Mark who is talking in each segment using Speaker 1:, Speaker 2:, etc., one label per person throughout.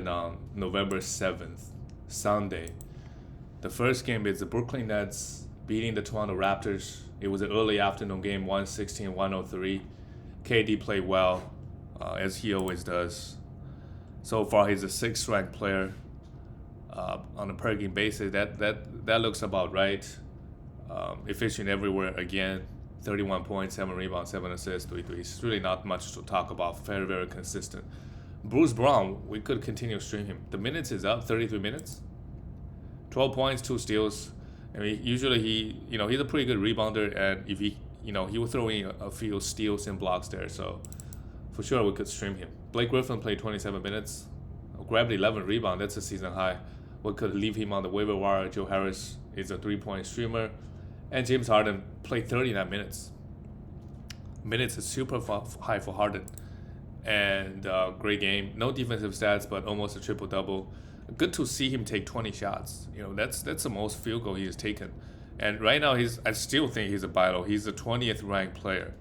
Speaker 1: on November 7th, Sunday. The first game is the Brooklyn Nets beating the Toronto Raptors. It was an early afternoon game, 116-103. KD played well, as he always does. So far, he's a 6th ranked player on a per game basis. That looks about right. Efficient everywhere again. 31 points, 7 rebounds, 7 assists, 3 threes. Really not much to talk about. Very, very consistent. Bruce Brown, we could continue to stream him. The minutes is up, 33 minutes. 12 points, 2 steals. I mean, usually he's a pretty good rebounder, and if he will throw in a few steals and blocks there. So for sure we could stream him. Blake Griffin played 27 minutes, grabbed 11 rebounds. That's a season high. We could leave him on the waiver wire. Joe Harris is a 3-point streamer, and James Harden played 39 minutes. Minutes is super high for Harden, and great game. No defensive stats, but almost a triple double. Good to see him take 20 shots. That's the most field goal he has taken. And right now I still think he's a buy low. He's the 20th ranked player,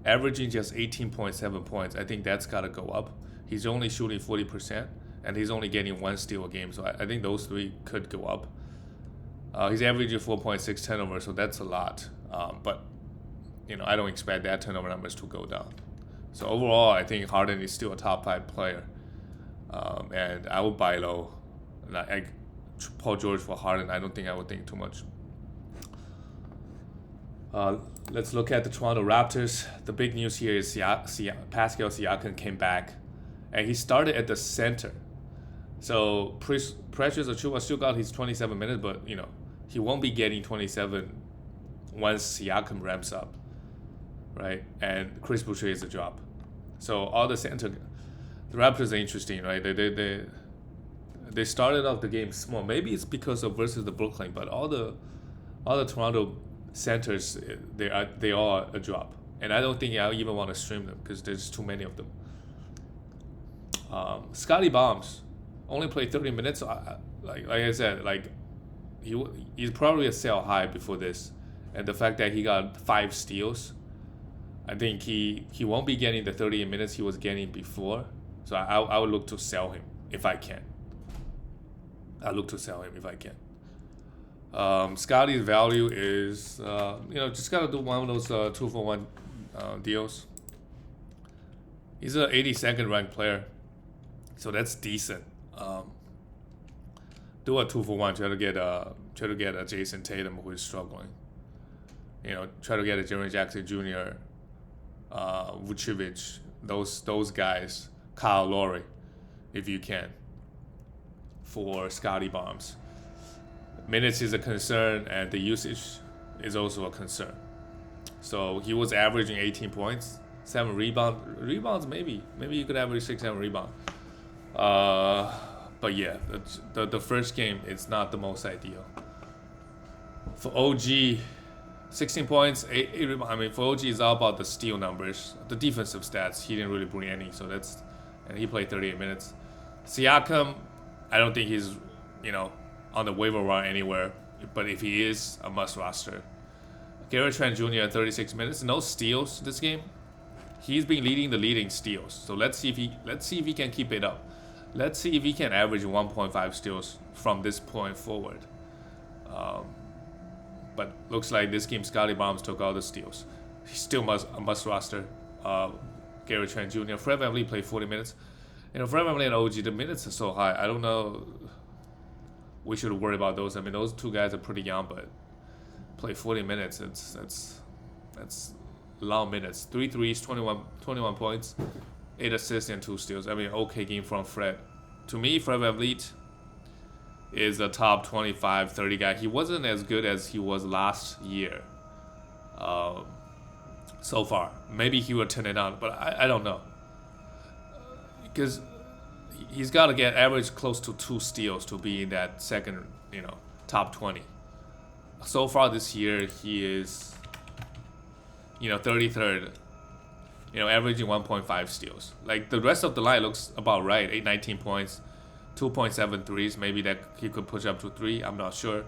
Speaker 1: averaging just 18.7 points. I think that's got to go up. He's only shooting 40%, and he's only getting 1 steal a game. So I think those 3 could go up. He's averaging 4.6 turnovers, so that's a lot. But I don't expect that turnover numbers to go down. So overall, I think Harden is still a top 5 player, and I would buy low. Paul George for Harden, I don't think I would think too much. Let's look at the Toronto Raptors. The big news here is Pascal Siakam came back, and he started at the center. So Precious Achiuwa still got his 27 minutes, but he won't be getting 27 once Siakam ramps up, right? And Chris Boucher is a drop. So all the center, the Raptors are interesting, right? They started off the game small. Maybe it's because of versus the Brooklyn, but all the Toronto centers, they are a drop, and I don't think I even want to stream them because there's too many of them. Scotty Barnes only played 30 minutes. Like I said, he's probably a sell high before this, and the fact that he got 5 steals, I think he won't be getting the 30 minutes he was getting before. So I would look to sell him if I can. Scotty's value is, just got to do one of those 2-for-1 deals. He's an 82nd ranked player, so that's decent. Do a 2-for-1, try to get a Jason Tatum who is struggling. Try to get a Reggie Jackson Jr., Vucevic, those guys, Kyle Lowry, if you can, for Scotty Barnes. Minutes is a concern, and the usage is also a concern. So he was averaging 18 points, 7 rebounds. Maybe you could average 6-7 rebounds. But yeah, the first game is not the most ideal. For OG, 16 points, 8 rebounds. I mean, for OG, it's all about the steal numbers. The defensive stats, he didn't really bring any. And he played 38 minutes. Siakam, I don't think he's, on the waiver wire anywhere. But if he is, a must roster. Gary Trent Jr. 36 minutes, no steals this game. He's been leading the leading steals. So let's see if he can keep it up. Let's see if he can average 1.5 steals from this point forward. But looks like this game Scotty Barnes took all the steals. He's still a must roster. Gary Trent Jr. Fred VanVleet played 40 minutes. Fred VanVleet and OG, the minutes are so high. I don't know. We should worry about those. I mean, those 2 guys are pretty young, but play 40 minutes. That's long minutes. 3 threes, 21 points, 8 assists and 2 steals. I mean, okay game from Fred. To me, Fred VanVleet is a top 25, 30 guy. He wasn't as good as he was last year. So far, maybe he will turn it on, but I don't know. Because he's got to get average close to 2 steals to be in that second, top 20. So far this year, he is, 33rd, averaging 1.5 steals. Like the rest of the line looks about right. 19 points, 2.7 threes. Maybe that he could push up to 3. I'm not sure.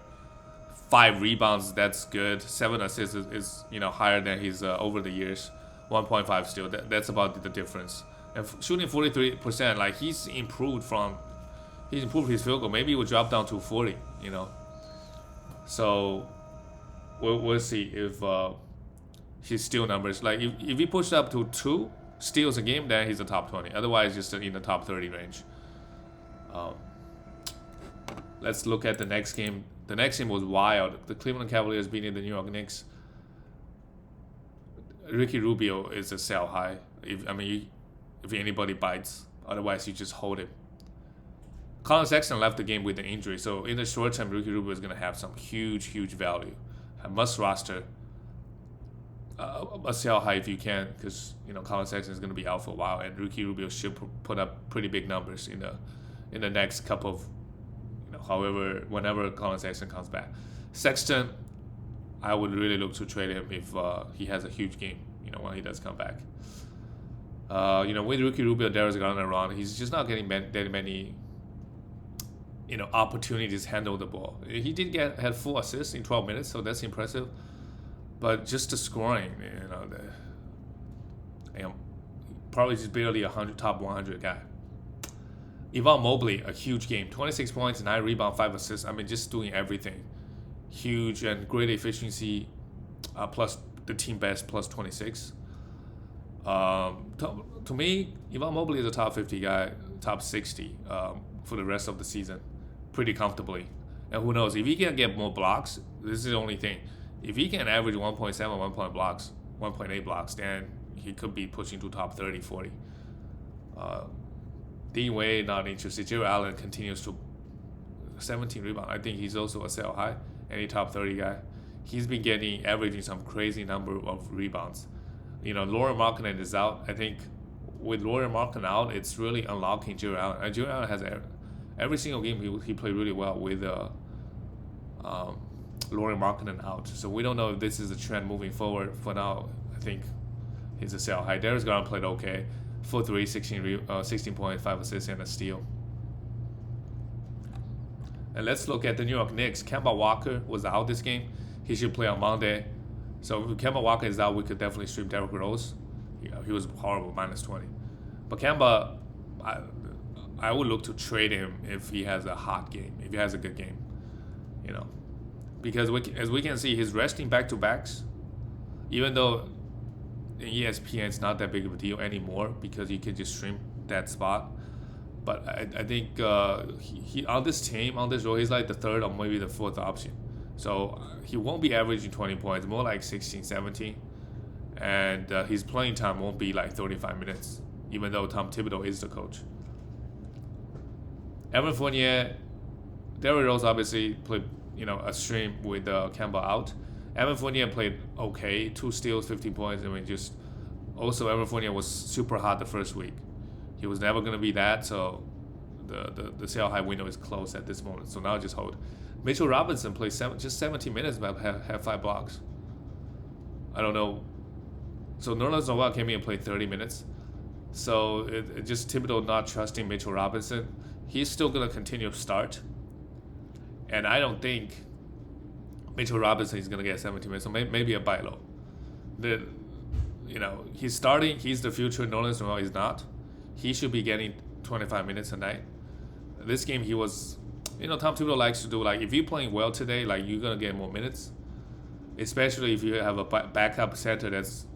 Speaker 1: 5 rebounds, that's good. 7 assists is higher than his over the years. 1.5 steal. That's about the difference. And shooting 43%, like he's improved from He's improved his field goal. Maybe he will drop down to 40. So we'll see if his steal numbers, like if he pushed up to 2 steals a game, then he's a top 20. Otherwise, just in the top 30 range. Let's look at the next game. The next game was wild. The Cleveland Cavaliers beating the New York Knicks. Ricky Rubio is a sell high. If anybody bites, otherwise you just hold him. Colin Sexton left the game with an injury, so in the short term, Ricky Rubio is going to have some huge value. A must roster. A sell high if you can, because Colin Sexton is going to be out for a while, and Ricky Rubio should put up pretty big numbers in the next couple of, whenever Colin Sexton comes back. Sexton, I would really look to trade him if he has a huge game, when he does come back. With Ricky Rubio, Darius Garland around, he's just not getting that many, opportunities to handle the ball. He did had 4 assists in 12 minutes, so that's impressive. But just the scoring, probably just barely a top 100 guy. Evan Mobley, a huge game, 26 points, 9 rebounds, 5 assists. Just doing everything. Huge and great efficiency, plus the team best, plus 26. To me, Evan Mobley is a top 50 guy, top 60 for the rest of the season, pretty comfortably. And who knows, if he can get more blocks, this is the only thing. If he can average 1.7, 1.8 blocks, then he could be pushing to top 30, 40. Dean Wade, not interested. Jared Allen continues to 17 rebounds. I think he's also a sell high, any top 30 guy. He's been averaging some crazy number of rebounds. Lauri Markkanen is out. I think with Lauri Markkanen out, it's really unlocking Jared Allen. And Jared Allen has every single game he played really well with Lauri Markkanen out. So we don't know if this is a trend moving forward. For now, I think he's a sell high. Darius Garland played okay. 4-3, 16 points, 5 assists, and a steal. And let's look at the New York Knicks. Kemba Walker was out this game. He should play on Monday. So if Kemba Walker is out, we could definitely stream Derrick Rose. He was horrible, -20. But Kemba, I would look to trade him if he has a hot game, if he has a good game. Because as we can see, he's resting back-to-backs, even though in ESPN it's not that big of a deal anymore because you can just stream that spot. But I think he on this team, on this role, he's like the 3rd or maybe the 4th option. So he won't be averaging 20 points, more like 16, 17. And his playing time won't be like 35 minutes, even though Tom Thibodeau is the coach. Evan Fournier, Derrick Rose obviously played, a stream with Kemba out. Evan Fournier played okay, 2 steals, 15 points. Also Evan Fournier was super hot the first week. He was never going to be that, so the sell high window is closed at this moment. So now just hold. Mitchell Robinson played just 17 minutes, but have 5 blocks. I don't know. So Nerlens Noel came in and played 30 minutes. So it just Thibodeau not trusting Mitchell Robinson. He's still going to continue to start. And I don't think Mitchell Robinson is going to get 17 minutes, so maybe a buy low. He's starting. He's the future. Nerlens Noel is not. He should be getting 25 minutes a night. This game he was, Tom Thibodeau likes to do, like, if you're playing well today, like, you're going to get more minutes. Especially if you have a backup center that's,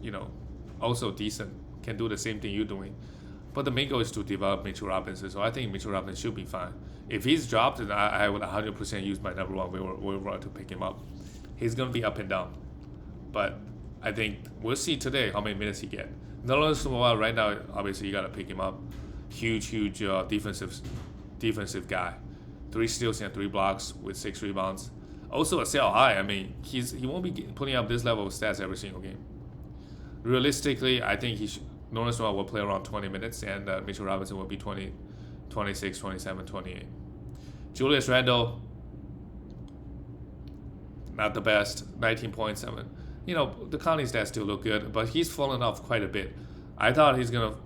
Speaker 1: also decent, can do the same thing you're doing. But the main goal is to develop Mitchell Robinson, so I think Mitchell Robinson should be fine. If he's dropped, then I would 100% use my number 1 waiver to pick him up. He's going to be up and down. But I think we'll see today how many minutes he get. Nerlens Noel right now, obviously you got to pick him up. Huge defensive guy. 3 steals and 3 blocks with 6 rebounds. Also a sell high. He won't be putting up this level of stats every single game. Realistically, I think Nerlens Noel will play around 20 minutes, and Mitchell Robinson will be 20, 26, 27, 28. Julius Randle, not the best, 19.7. The counting stats still look good, but he's fallen off quite a bit. I thought he's going to,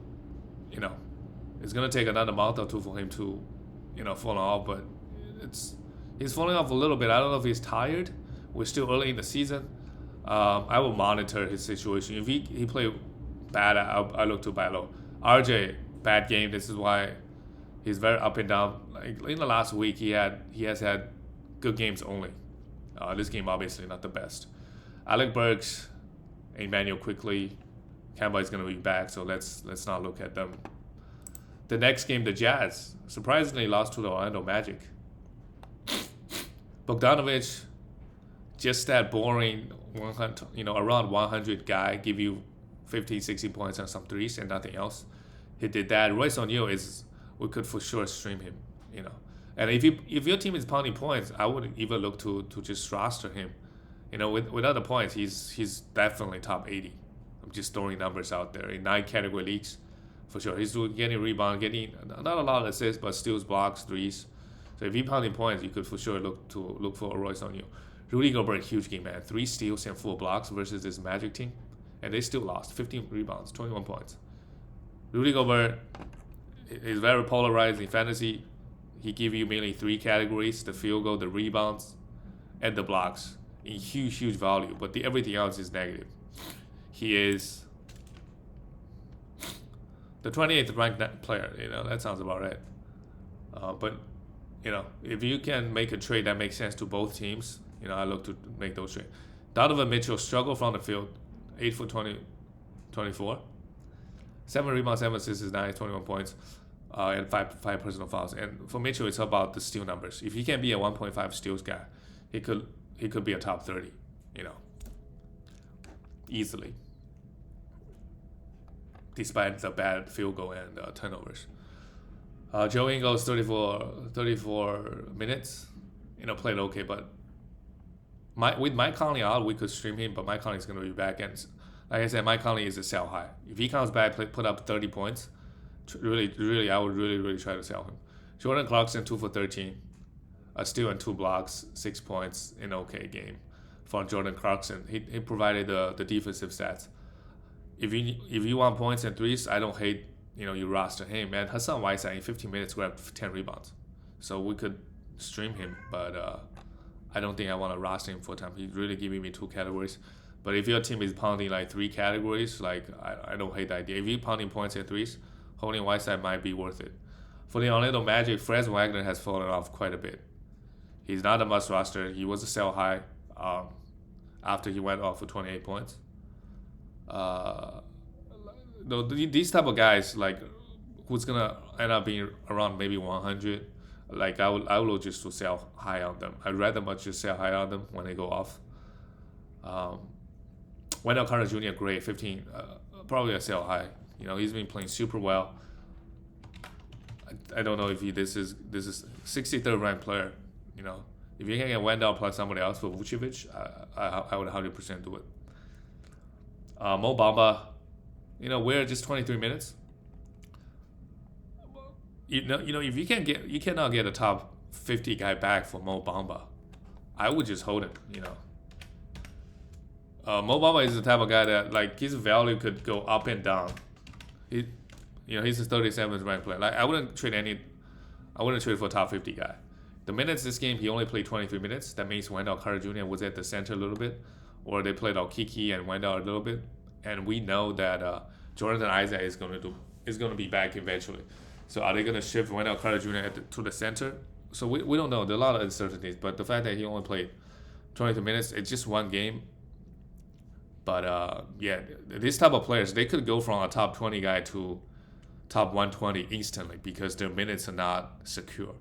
Speaker 1: it's going to take another month or 2 for him to, fall off, but he's falling off a little bit. I don't know if he's tired. We're still early in the season. I will monitor his situation. If he played bad, I look to buy low. RJ, bad game. This is why, He's very up and down. Like in the last week, he has had good games only. This game obviously not the best. Alec Burks, Emmanuel quickly. Kemba is going to be back, so let's not look at them. The next game, the Jazz surprisingly lost to the Orlando Magic. Bogdanovic, just that boring 100, around 100 guy, give you 15, 16 points and some threes and nothing else. He did that. Royce O'Neal we could for sure stream him, And if your team is pounding points, I wouldn't even look to just roster him. With other points, he's definitely top 80. I'm just throwing numbers out there in 9 category leagues, for sure. He's getting rebound, getting not a lot of assists, but steals, blocks, threes. So if you're pounding points, you could for sure look for Royce O'Neal. Rudy Gilbert, huge game, man. 3 steals and 4 blocks versus this Magic team, and they still lost. 15 rebounds, 21 points. Rudy Gilbert is very polarized in fantasy. He give you mainly 3 categories: the field goal, the rebounds, and the blocks in huge value. But everything else is negative. He is the 28th ranked player. That sounds about right. But if you can make a trade that makes sense to both teams, I look to make those trades. Donovan Mitchell struggled from the field, 8 for 24. 7 rebounds, 7 assists is nice, 21 points, and 5 personal fouls. And for Mitchell, it's about the steal numbers. If he can be a 1.5 steals guy, he could be a top 30, easily, despite the bad field goal and turnovers. Joe Ingles, 34 minutes, played okay, but with Mike Conley out, we could stream him, but Mike Conley is going to be back, and like I said, Mike Conley is a sell high. If he comes back, put up 30 points, really, I would really try to sell him. Jordan Clarkson, 2 for 13, a steal and 2 blocks, 6 points in okay game for Jordan Clarkson. He provided the defensive stats. If you want points and threes, I don't hate you roster him. Man, Hassan Whiteside in 15 minutes grabbed 10 rebounds, so we could stream him, but I don't think I want to roster him full time. He's really giving me 2 categories. But if your team is pounding like 3 categories, I don't hate the idea. If you're pounding points and threes, holding Whiteside might be worth it. For the Orlando Magic, Franz Wagner has fallen off quite a bit. He's not a must roster. He was a sell high after he went off for 28 points. These type of guys, who's gonna end up being around maybe 100, I will just to sell high on them. I'd rather much just sell high on them when they go off. Wendell Carter Jr. great, 15, probably a sell high. He's been playing super well. I don't know if this is 63rd ranked player. If you can get Wendell plus somebody else for Vucevic, I would 100% do it. Mo Bamba, we're just 23 minutes. If you cannot get a top 50 guy back for Mo Bamba, I would just hold him. Mo Bamba is the type of guy that his value could go up and down. He's a 37th ranked player. I wouldn't trade for a top 50 guy. The minutes this game, he only played 23 minutes. That means Wendell Carter Jr. was at the center a little bit, or they played Kiki and Wendell a little bit. And we know that Jonathan Isaac is going to be back eventually. So are they going to shift Wendell Carter Jr. to the center? So we don't know. There are a lot of uncertainties. But the fact that he only played 23 minutes, it's just one game. But this type of players, they could go from a top 20 guy to top 120 instantly because their minutes are not secure,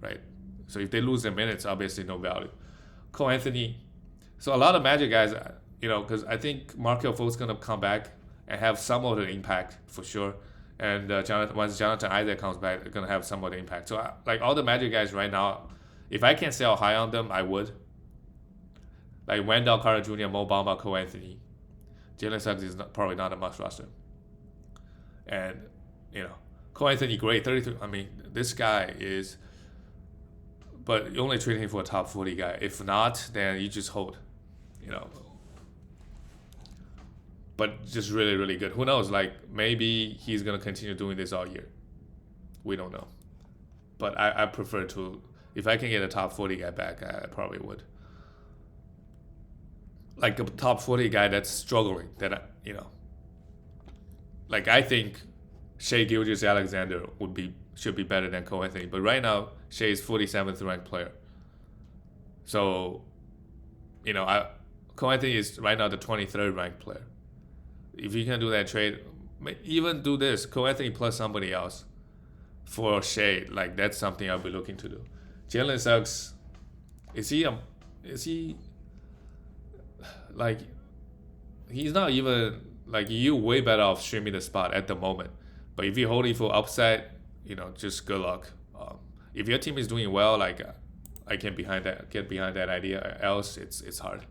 Speaker 1: right? So if they lose their minutes, obviously no value. Cole Anthony. So a lot of Magic guys, because I think Markelle Fultz's going to come back and have some of the impact for sure. And once Jonathan Isaac comes back, they're going to have some of the impact. So all the Magic guys right now, if I can sell high on them, I would. Wendell Carter Jr., Mo Bamba, Cole Anthony. Jalen Suggs is probably not a must roster. And, Cole Anthony, great, 33. I mean, this guy is, but you only trade him for a top 40 guy. If not, then you just hold, But just really, really good. Who knows? Maybe he's going to continue doing this all year. We don't know. But I prefer to, if I can get a top 40 guy back, I probably would. A top 40 guy that's struggling, I think Shai Gilgeous-Alexander would be should be better than Cole Anthony. But right now, Shea is 47th ranked player. So, Cole Anthony is right now the 23rd ranked player. If you can do that trade, even do this, Cole Anthony plus somebody else for Shea, like that's something I'll be looking to do. Jalen Suggs, is he like, he's not even, like, you way better off streaming the spot at the moment. But if you're holding for upside, just good luck. If your team is doing well, like, I can get behind that idea. Else, it's hard.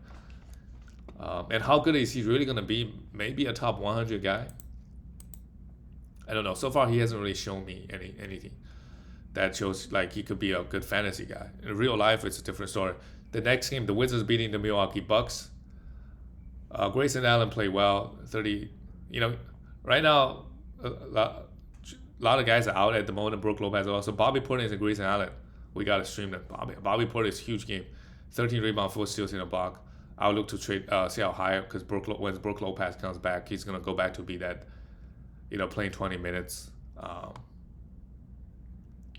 Speaker 1: And how good is he really gonna be? Maybe a top 100 guy. I don't know. So far, he hasn't really shown me anything that shows like he could be a good fantasy guy. In real life, it's a different story. The next game, the Wizards beating the Milwaukee Bucks. Grayson Allen played well. 30. Right now, a lot of guys are out at the moment. Brook Lopez also. Bobby Portis and Grayson Allen. We gotta stream them. Bobby Portis, huge game. 13 rebounds, 4 steals in a block. I'll look to trade, see how high, because when Brook Lopez comes back, he's gonna go back to be that, playing 20 minutes.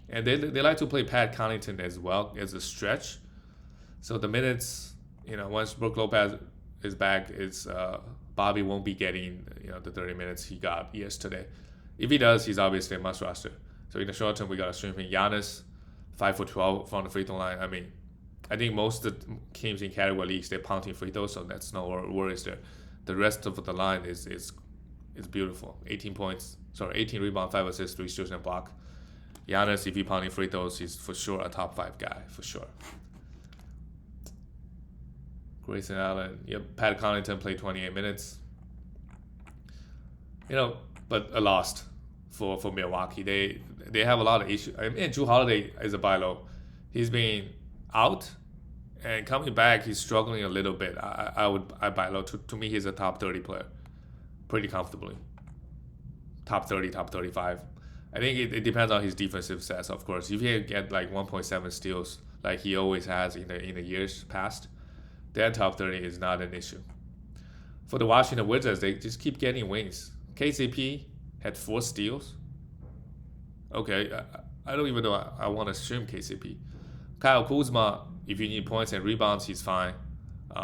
Speaker 1: And they like to play Pat Connaughton as well as a stretch. So the minutes, once Brook Lopez is back, Bobby won't be getting the 30 minutes he got yesterday. If he does, he's obviously a must roster. So in the short term, we gotta stream him. Giannis, 5 for 12 from the free throw line. I mean, I think most of the teams in category leagues, they're pounding free throws, so that's no worries there. The rest of the line is beautiful. 18 rebounds, 5 assists, 3 steals, and a block. Giannis, if you're pounding free throws, he's for sure a top 5 guy, for sure. Grayson Allen, Pat Connaughton played 28 minutes. But a loss for Milwaukee. They have a lot of issues. I mean, Jrue Holiday is a buy low. He's been out and coming back. He's struggling a little bit. I buy low. To me, he's a top 30 player, pretty comfortably. Top 30, top 35. I think it depends on his defensive stats, of course. If he get like 1.7 steals, like he always has in the years past, that top 30 is not an issue. For the Washington Wizards, they just keep getting wins. KCP had 4 steals. Okay, I don't even know I want to stream KCP. Kyle Kuzma, if you need points and rebounds, he's fine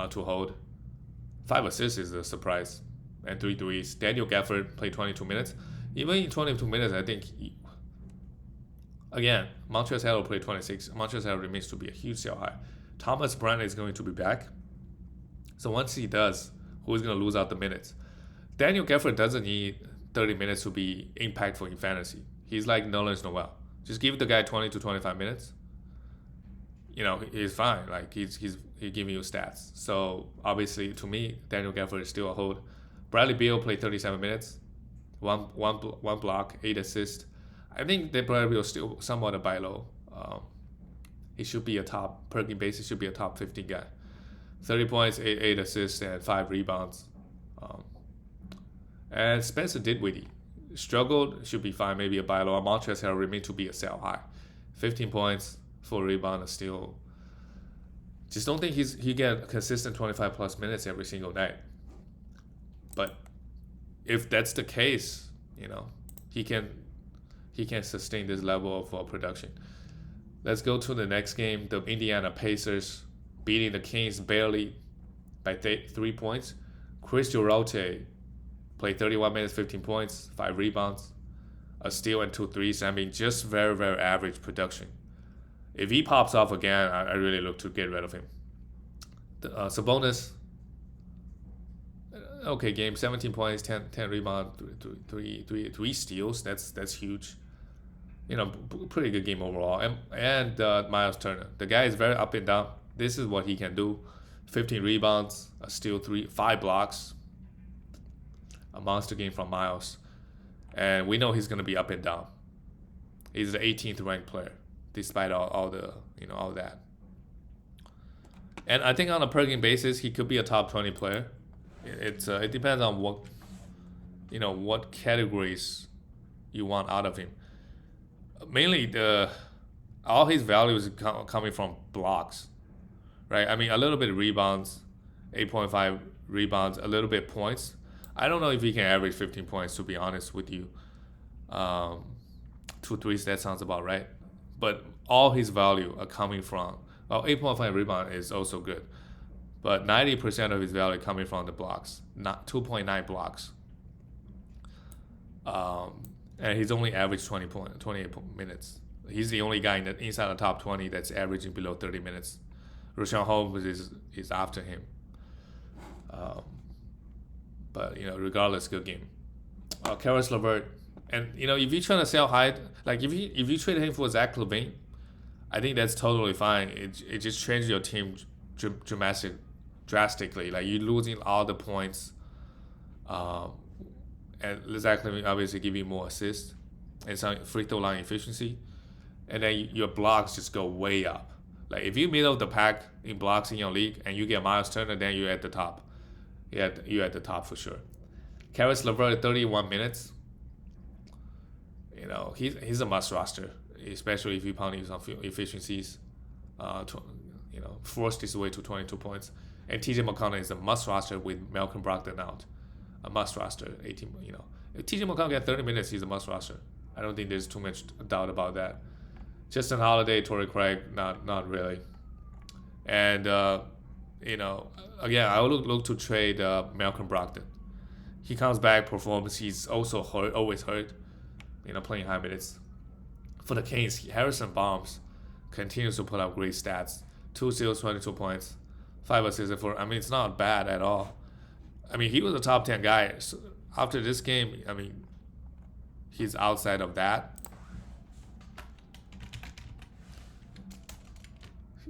Speaker 1: to hold. 5 assists is a surprise, and 3 threes. Daniel Gafford played 22 minutes. Even in 22 minutes, I think, again, Montrezl Harrell played 26. Montrezl Harrell remains to be a huge sell high. Thomas Bryant is going to be back. So once he does, who's going to lose out the minutes? Daniel Gafford doesn't need 30 minutes to be impactful in fantasy. He's like Nerlens Noel. Just give the guy 20 to 25 minutes. He's fine. Like he's giving you stats. So obviously, to me, Daniel Gafford is still a hold. Bradley Beal played 37 minutes, one block, 8 assists. I think that Bradley Beal is still somewhat a buy low. He should be a top, per game basis, should be a top 15 guy. 30 points, 8 assists, and 5 rebounds. And Spencer Dinwiddie struggled, should be fine, maybe a buy low. Montrezl Harrell remain to be a sell high. 15 points, 4 rebounds, a steal. Just don't think he get consistent 25 plus minutes every single night. But if that's the case, he can sustain this level of production. Let's go to the next game. The Indiana Pacers beating the Kings barely by 3 points. Chris Duarte played 31 minutes, 15 points, 5 rebounds, a steal, and 2 threes. I mean, just very, very average production. If he pops off again, I really look to get rid of him. Sabonis, okay game, 17 points, 10 rebounds, 3 steals. That's huge. Pretty good game overall. And Miles Turner, the guy is very up and down. This is what he can do. 15 rebounds, a steal, 5 blocks. A monster game from Miles. And we know he's going to be up and down. He's the 18th ranked player, despite all that. And I think on a per game basis, he could be a top 20 player. It depends on what categories you want out of him. Mainly all his value is coming from blocks, right? I mean, a little bit of rebounds, 8.5 rebounds, a little bit points. I don't know if he can average 15 points, to be honest with you. 2 threes, that sounds about right. But all his value are coming from, 8.5 rebound is also good. But 90% of his value coming from the blocks, not 2.9 blocks. And he's only averaged 28 minutes. He's the only guy inside the top 20 that's averaging below 30 minutes. Richaun Holmes is after him. But, regardless, good game. Caris LeVert. And, if you're trying to sell high, like if you trade him for Zach LaVine, I think that's totally fine. It just changes your team drastically. Like, you're losing all the points. And Zach LaVine obviously give you more assists and some free throw line efficiency. And then your blocks just go way up. Like, if you middle of the pack in blocks in your league and you get Miles Turner, then you're at the top. You're at the top for sure. Caris LeVert, 31 minutes. He's a must roster, especially if you pound some efficiencies. Forced his way to 22 points. And TJ McConnell is a must roster with Malcolm Brogdon out. A must roster, 18. If TJ McConnell gets 30 minutes, he's a must roster. I don't think there's too much doubt about that. Justin Holiday, Torrey Craig, not really. And again, I would look to trade Malcolm Brogdon. He comes back, performs. He's also hurt, always hurt. Playing high minutes. For the Kings, Harrison Barnes continues to put up great stats. 2 steals, 22 points, 5 assists. It's not bad at all. He was a top 10 guy. So after this game, he's outside of that.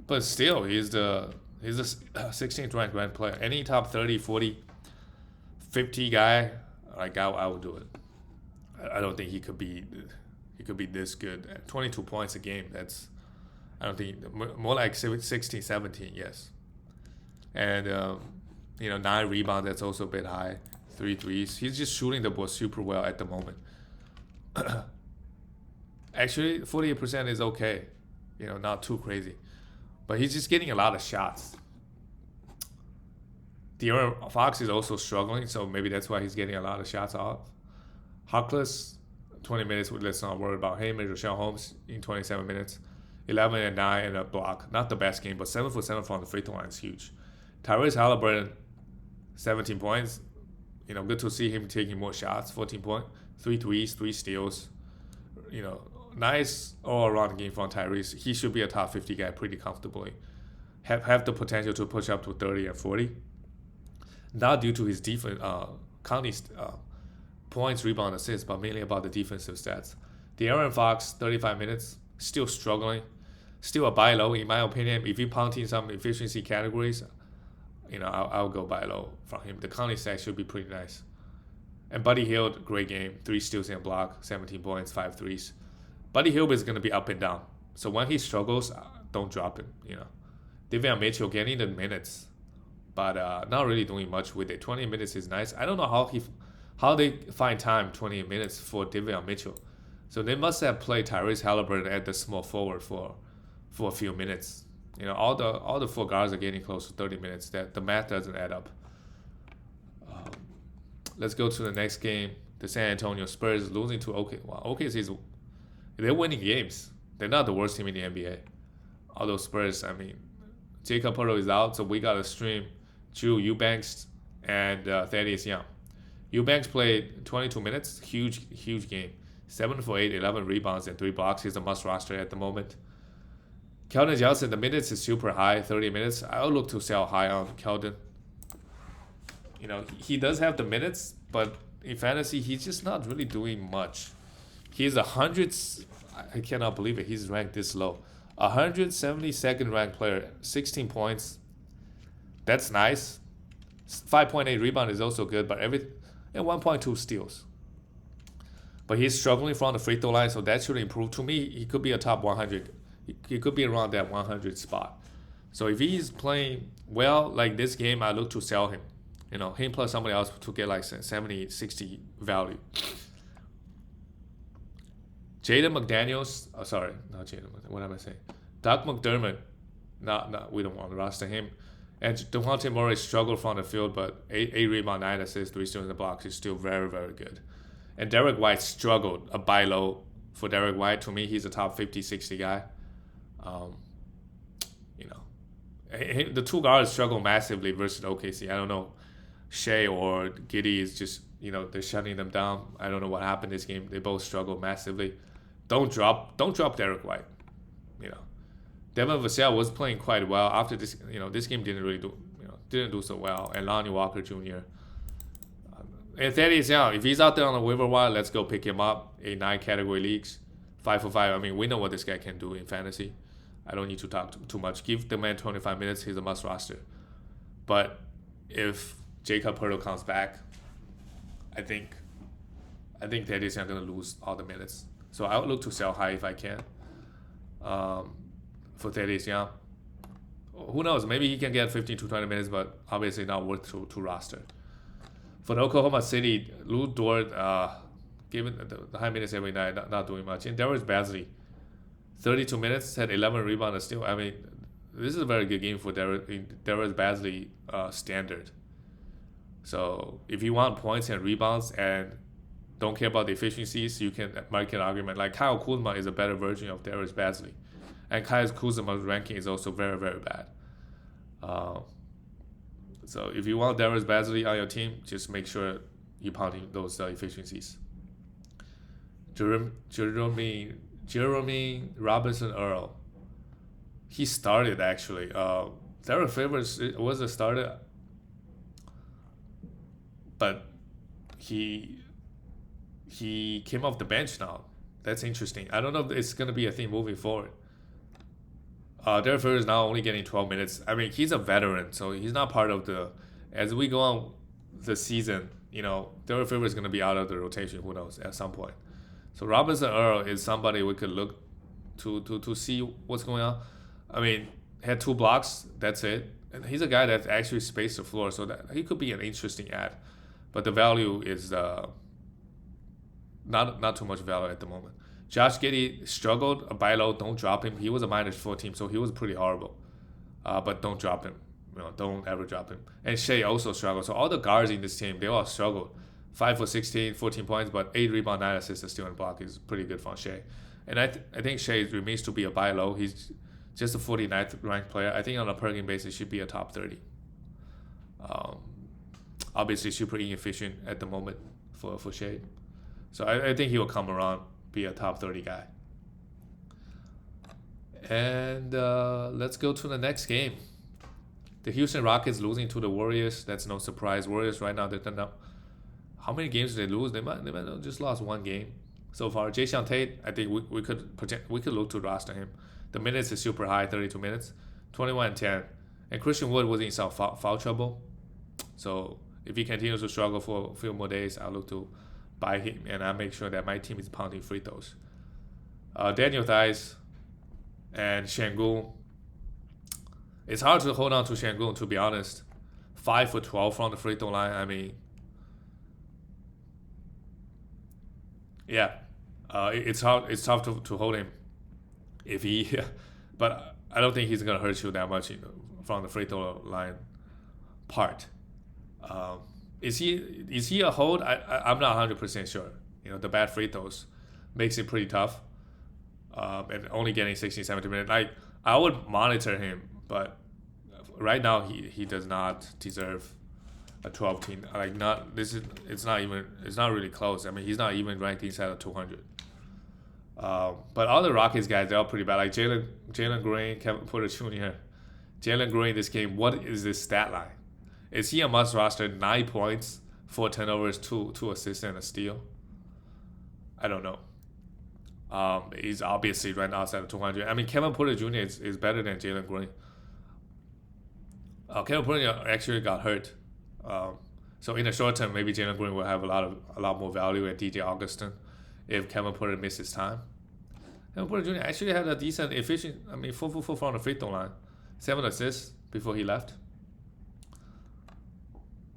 Speaker 1: But still, he's the 16th ranked player. Any top 30, 40, 50 guy, I would do it. I don't think he could be this good. 22 points a game, I don't think, more like 16, 17, yes. And 9 rebounds, that's also a bit high. 3 threes. He's just shooting the ball super well at the moment. Actually, 48% is okay. Not too crazy. But he's just getting a lot of shots. De'Aaron Fox is also struggling, so maybe that's why he's getting a lot of shots off. Harkless, 20 minutes. Let's not worry about him. And Richaun Holmes in 27 minutes. 11 and 9 and a block. Not the best game, but 7 for 7 from the free throw line is huge. Tyrese Halliburton, 17 points. Good to see him taking more shots. 14 points. 3 threes, 3 steals. Nice all-around game from Tyrese. He should be a top 50 guy pretty comfortably. Have the potential to push up to 30 and 40. Not due to his defense, counting points, rebound, assists, but mainly about the defensive stats. De'Aaron Fox, 35 minutes, still struggling. Still a buy low, in my opinion. If you pound in some efficiency categories, I'll go buy low from him. The counting stats should be pretty nice. And Buddy Hield, great game. 3 steals and block, 17 points, 5 threes. Buddy Hield is going to be up and down. So when he struggles, don't drop him. Donovan Mitchell getting the minutes, but not really doing much with it. 20 minutes is nice. I don't know how they find time 20 minutes for Donovan Mitchell. So they must have played Tyrese Halliburton at the small forward for a few minutes. All the 4 guards are getting close to 30 minutes. That the math doesn't add up. Let's go to the next game. The San Antonio Spurs losing to OKC. Well, OKC they're winning games. They're not the worst team in the NBA. Although Spurs, Jacob Poeltl is out, so we got to stream Drew Eubanks and Thaddeus Young. Eubanks played 22 minutes. Huge game. 7 for 8, 11 rebounds, and 3 blocks. He's a must roster at the moment. Keldon Johnson, the minutes is super high, 30 minutes. I'll look to sell high on Keldon. He does have the minutes, but in fantasy, he's just not really doing much. He's 100th. I cannot believe it. He's ranked this low. 172nd ranked player, 16 points. That's nice. 5.8 rebound is also good, but and 1.2 steals. But he's struggling from the free throw line, so that should improve. To me, he could be a top 100. He could be around that 100 spot. So if he's playing well, like this game, I look to sell him. Him plus somebody else to get like 70, 60 value. Jaden McDaniels, not Jaden, what am I saying? Doug McDermott, we don't want to roster him. And DeJounte Murray struggled from the field, but 8 rebound, 9 assists, 3 steals in the box. He's still very, very good. And Derek White struggled, a buy low for Derek White. To me, he's a top 50, 60 guy. You know, the two guards struggle massively versus OKC. I don't know. Shea or Giddey is just, they're shutting them down. I don't know what happened this game. They both struggle massively. Don't drop Derek White. Devin Vassell was playing quite well after this. This game didn't do so well. And Lonnie Walker Jr. And Thaddeus Young, if he's out there on the waiver wire, let's go pick him up. 8-9 category leagues, 5 for 5. I mean, we know what this guy can do in fantasy. I don't need to talk too much. Give the man 25 minutes. He's a must roster. But if Jakob Poeltl comes back, I think Thaddeus Young going to lose all the minutes. So I would look to sell high if I can. For Thaddeus Young, who knows? Maybe he can get 15 to 20 minutes, but obviously not worth to roster. For the Oklahoma City, Lou Dort, given the high minutes every night, not doing much. And Darius Bazley, 32 minutes, had 11 rebounds and steal. I mean, this is a very good game for Darius Bazley standard. So if you want points and rebounds and don't care about the efficiencies, you can make an argument. Like Kyle Kuzma is a better version of Darius Bazley. And Kyle Kuzma's ranking is also very, very bad. So if you want Darius Bazley on your team, just make sure you're pounding those efficiencies. Jeremy Robinson-Earl. He started, actually. Derek Favors was a starter. But he came off the bench now. That's interesting. I don't know if it's going to be a thing moving forward. Derek Favors is now only getting 12 minutes. I mean, he's a veteran, so he's not part of the... As we go on the season, Derek Favors is going to be out of the rotation. Who knows, at some point. So Robinson-Earl is somebody we could look to see what's going on. I mean, had 2 blocks, that's it. And he's a guy that actually spaced the floor, so that he could be an interesting ad. But the value is not too much value at the moment. Josh Giddey struggled. A buy low, don't drop him. He was a -14, so he was pretty horrible. But don't drop him. Don't ever drop him. And Shea also struggled. So all the guards in this team, they all struggled. 5 for 16, 14 points, but 8 rebounds, 9 assists, and steal and block is pretty good for Shea. And I think Shea remains to be a buy low. He's just a 49th ranked player. I think on a per game basis, should be a top 30. Obviously, super inefficient at the moment for Shea. So I think he will come around, be a top 30 guy. And let's go to the next game. The Houston Rockets losing to the Warriors. That's no surprise. Warriors right now, they're up. How many games did they lose? They might have just lost 1 game so far. Jason Tate, I think we could look to roster him. The minutes is super high, 32 minutes, 21-10. And Christian Wood was in some foul trouble. So if he continues to struggle for a few more days, I'll look to buy him, and I'll make sure that my team is pounding free throws. Daniel Theis and Şengün. It's hard to hold on to Şengün, to be honest. 5 for 12 from the free throw line. I mean, yeah, it's hard. It's tough to hold him if he, but I don't think he's gonna hurt you that much from the free throw line part. Is he a hold? I'm not 100% sure. The bad free throws makes it pretty tough. And only getting 16, 17 minutes. I would monitor him, but right now he does not deserve a 12 team. It's not really close. I mean, he's not even ranked inside of 200. But all the Rockets guys, they're all pretty bad. Like Jalen Green, Kevin Porter Jr. Jalen Green this game, what is this stat line? Is he a must roster? 9 points, 4 turnovers, 2 assists, and a steal? I don't know. He's obviously right now outside of 200. I mean, Kevin Porter Jr. is better than Jalen Green. Kevin Porter actually got hurt. So in the short term, maybe Jalen Green will have a lot more value at DJ Augustin if Kevin Porter misses time. Kevin Porter Jr. actually had a decent, efficient, 4 for 4 from the free throw line. 7 assists before he left.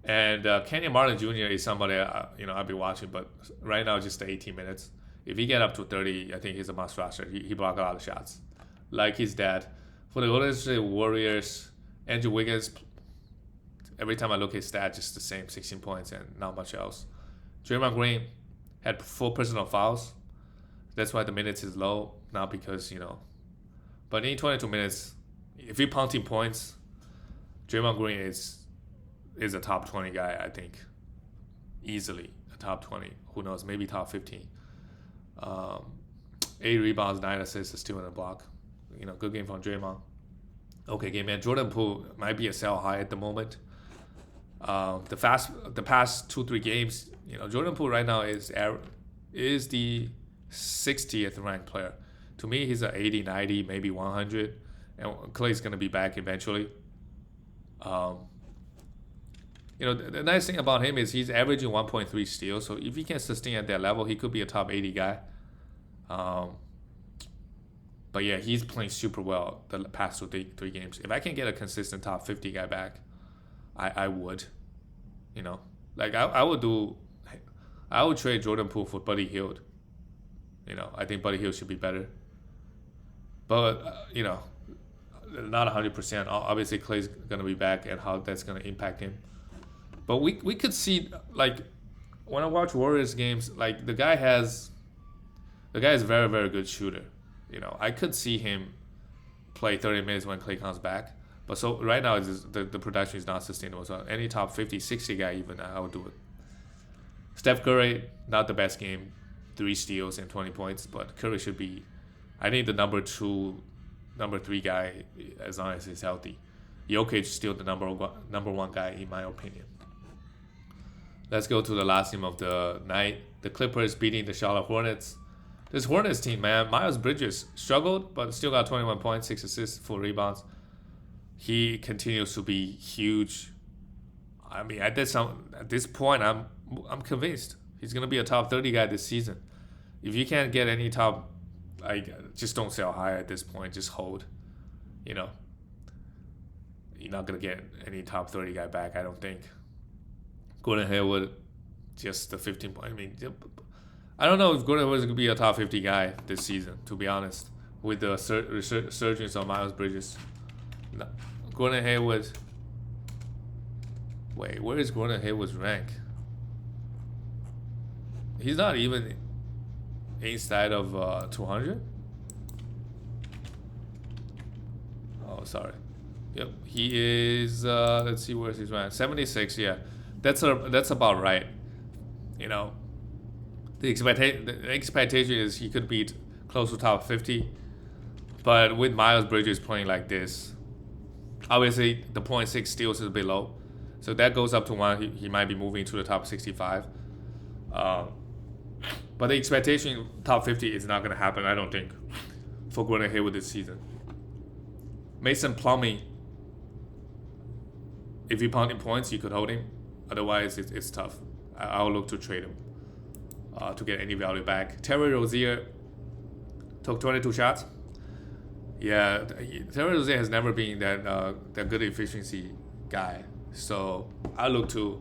Speaker 1: And Kenyon Martin Jr. is somebody I'll be watching, but right now just the 18 minutes. If he get up to 30, I think he's a must roster. He blocked a lot of shots, like his dad. For the Golden State Warriors, Andrew Wiggins. Every time I look at his stats, just the same, 16 points and not much else. Draymond Green had 4 personal fouls. That's why the minutes is low, not because, But in 22 minutes, if you're punting points, Draymond Green is a top 20 guy, I think. Easily a top 20. Who knows? Maybe top 15. 8 rebounds, 9 assists, a steal and a block. Good game from Draymond. Okay, game man. Jordan Poole might be a sell high at the moment. The past 2-3 games, Jordan Poole right now is the 60th ranked player. To me, he's an 80, 90, maybe 100, and Clay's gonna be back eventually. The nice thing about him is he's averaging 1.3 steals. So if he can sustain at that level, he could be a top 80 guy. But yeah, he's playing super well the past 2-3 games. If I can get a consistent top 50 guy back, I would. I would trade Jordan Poole for Buddy Hield. I think Buddy Hield should be better. But, not 100%. Obviously, Clay's going to be back and how that's going to impact him. But we could see, when I watch Warriors games, the guy is a very, very good shooter. I could see him play 30 minutes when Clay comes back. But so right now, the production is not sustainable. So any top 50, 60 guy even, I would do it. Steph Curry, not the best game. 3 steals and 20 points. But Curry should be, I think, the number 3 guy as long as he's healthy. Jokic is still the number 1 guy in my opinion. Let's go to the last game of the night. The Clippers beating the Charlotte Hornets. This Hornets team, man, Miles Bridges struggled, but still got 21 points, 6 assists, 4 rebounds. He continues to be huge. I mean, at this point, I'm convinced he's gonna be a top 30 guy this season. If you can't get any top, just don't sell high at this point. Just hold. You're not gonna get any top 30 guy back, I don't think. Gordon Hayward, just the 15 point. I mean, I don't know if Gordon Hayward is going to be a top 50 guy this season, to be honest, with the resurgence of Miles Bridges. No. Gordon Hayward. Wait, where is Gordon Hayward's rank? He's not even inside of 200? Oh, sorry. Yep, he is, let's see where's his rank. 76, yeah. That's about right. The expectation is he could be close to top 50. But with Miles Bridges playing like this, obviously the 0.6 steals is a bit low. So that goes up to 1. He might be moving to the top 65. But the expectation top 50 is not going to happen, I don't think, for Gordon Hayward this season. Mason Plumlee, if you're pounding points, you could hold him. Otherwise, it's tough. I'll look to trade him to get any value back. Terry Rozier took 22 shots. Yeah, Terry Rozier has never been that good efficiency guy. So I look to,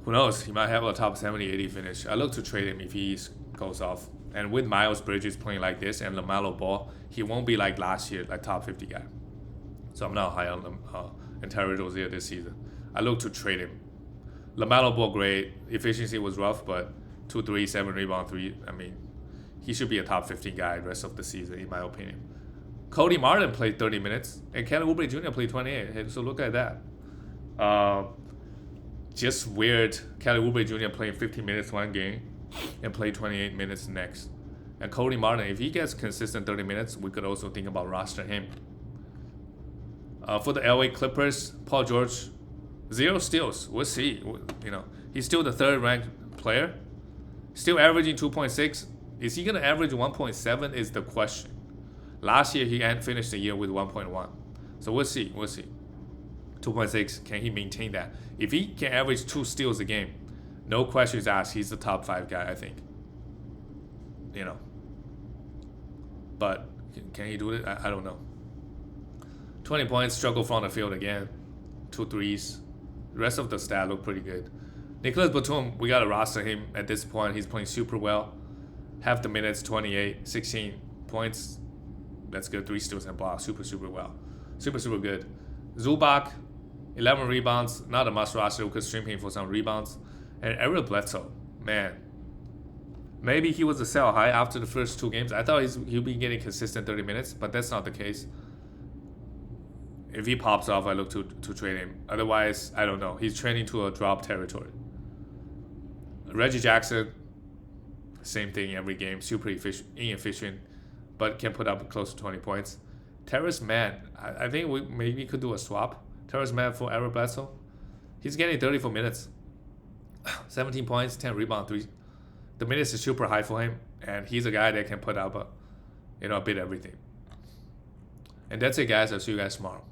Speaker 1: who knows, he might have a top 70, 80 finish. I look to trade him if he goes off. And with Miles Bridges playing like this and LaMelo Ball, he won't be like last year, like top 50 guy. So I'm not high on him and Terry Rozier this season. I look to trade him. LaMelo Ball, great. Efficiency was rough, but 2-3, 7 rebound, 3. I mean, he should be a top 15 guy the rest of the season, in my opinion. Cody Martin played 30 minutes, and Kelly Oubre Jr. played 28. So look at that. Just weird. Kelly Oubre Jr. playing 15 minutes one game and play 28 minutes next. And Cody Martin, if he gets consistent 30 minutes, we could also think about rostering him. For the LA Clippers, Paul George, 0 steals. We'll see. He's still the 3rd ranked player. Still averaging 2.6. Is he going to average 1.7 is the question. Last year, he finished the year with 1.1. So we'll see. 2.6, can he maintain that? If he can average 2 steals a game, no questions asked, he's the top 5 guy, I think. But can he do it? I don't know. 20 points, struggle from the field again. 2 threes. The rest of the stat look pretty good. Nicholas Batum, we got to roster him at this point. He's playing super well. Half the minutes, 28, 16 points. That's good. 3 steals and blocks. Super, super well. Super, super good. Zubac, 11 rebounds. Not a must roster. We could stream him for some rebounds. And Eric Bledsoe, man. Maybe he was a sell high after the first 2 games. I thought he'll be getting consistent 30 minutes, but that's not the case. If he pops off, I look to trade him. Otherwise, I don't know. He's trending to a drop territory. Reggie Jackson, same thing every game. Super inefficient, but can put up close to 20 points. Terrence Mann, I think we maybe could do a swap. Terrence Mann for Eric Bledsoe. He's getting 34 minutes. 17 points, 10 rebounds, 3. The minutes is super high for him, and he's a guy that can put up a bit everything. And that's it, guys. I'll see you guys tomorrow.